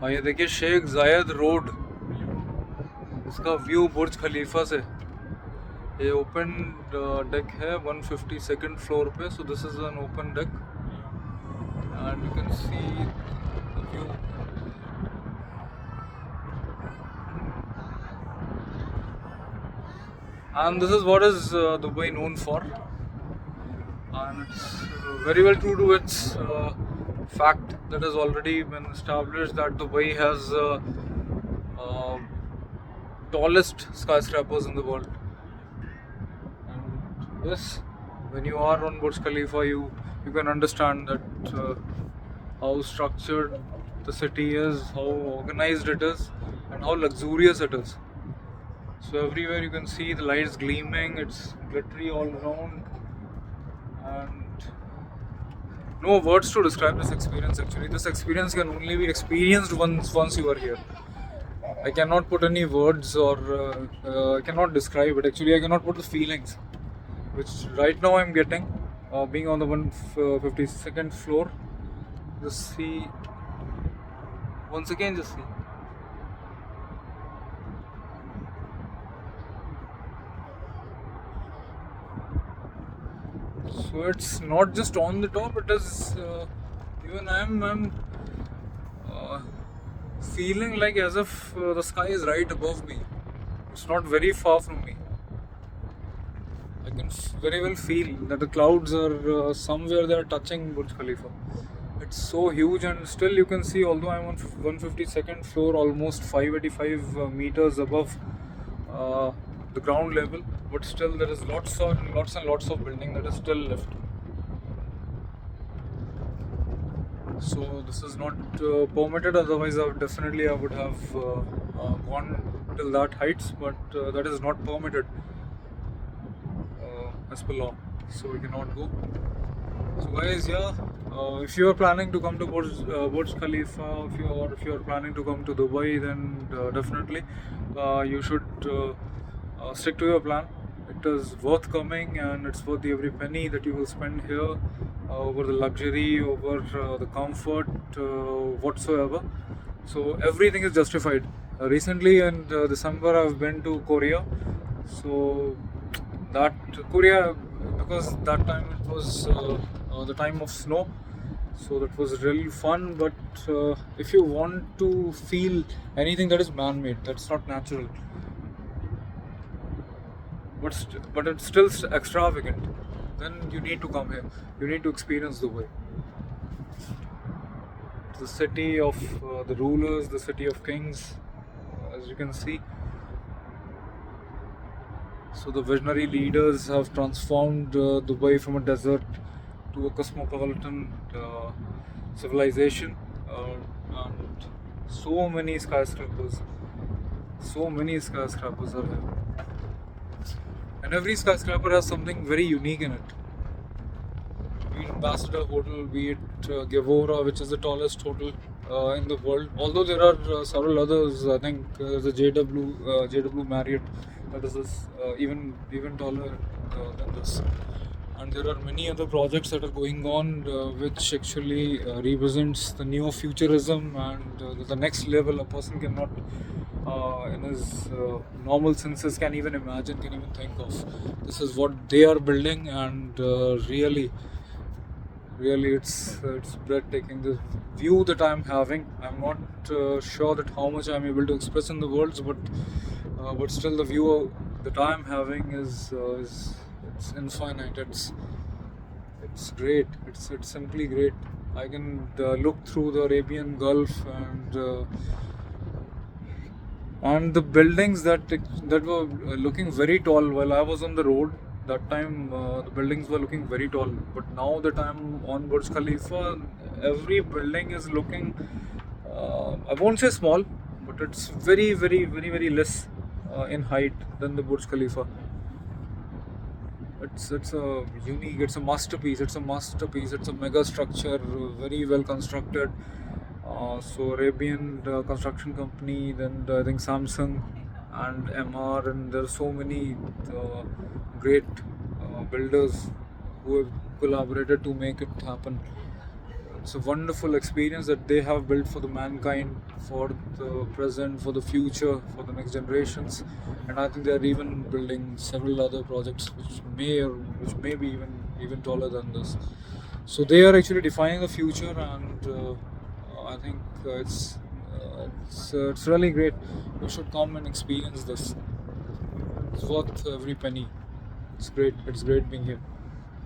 हाँ, ये देखिए शेख जायद रोड, इसका व्यू बुर्ज खलीफा से। ये ओपन डेक है 152nd फ्लोर पे, so this is an open deck and you can see the view. And this is what is Dubai known for, and it's very well true to its fact that has already been established that Dubai has uh, tallest skyscrapers in the world. And yes, when you are on Burj Khalifa, you can understand that how structured the city is, how organized it is, and how luxurious it is. So everywhere you can see the lights gleaming, it's glittery all around, and no words to describe this experience. Actually, this experience can only be experienced once you are here. I cannot put any words, or I cannot describe it. Actually, I cannot put the feelings which right now I'm getting being on the 152nd floor. Just see, once again, just see. So it's not just on the top, it is even I'm uh, feeling like as if the sky is right above me. It's not very far from me. I can very well feel that the clouds are somewhere they are touching Burj Khalifa. It's so huge, and still you can see, although I'm on 152nd floor, almost 585 meters above uh, the ground level, but still there is lots and lots of building that is still left. So this is not permitted. Otherwise, I would have gone till that heights, but that is not permitted as per law. So we cannot go. So guys, yeah, if you are planning to come to Burj Khalifa, if you are planning to come to Dubai, then definitely you should stick to your plan. It is worth coming, and it's worth every penny that you will spend here, over the luxury, over the comfort, whatsoever. So everything is justified. Recently in December, I've been to Korea. So that Korea, because that time it was the time of snow, so that was really fun. But if you want to feel anything that is man-made, that's not natural, but it's still extravagant, then you need to come here. You need to experience Dubai. It's the city of the rulers, the city of kings, as you can see. So the visionary leaders have transformed Dubai from a desert to a cosmopolitan civilization, and so many skyscrapers. So many skyscrapers are here, and every skyscraper has something very unique in it. Be it Ambassador Hotel, be it Gevora, which is the tallest hotel in the world. Although there are several others, I think the JW Marriott, that is even taller than this. And there are many other projects that are going on, which actually represents the neo-futurism and the next level a person cannot, in his normal senses, can even imagine, can even think of. This is what they are building, and really it's breathtaking. The view that I'm having, I'm not sure that how much I'm able to express in the words, but still the view that I'm having is it's infinite. It's great. It's simply great. I can look through the Arabian Gulf, and the buildings that were looking very tall while I was on the road. That time the buildings were looking very tall, but now that I'm on Burj Khalifa, every building is looking, I won't say small, but it's very less in height than the Burj Khalifa. It's a unique, it's a masterpiece. It's a mega structure, very well constructed. So Arabian construction company, then I think Samsung and MR, and there are so many great builders who have collaborated to make it happen. it's a wonderful experience that they have built for the mankind, for the present, for the future, for the next generations. And I think they are even building several other projects which may be even taller than this. So they are actually defining the future, and I think it's really great. You should come and experience this. It's worth every penny. It's great. It's great being here.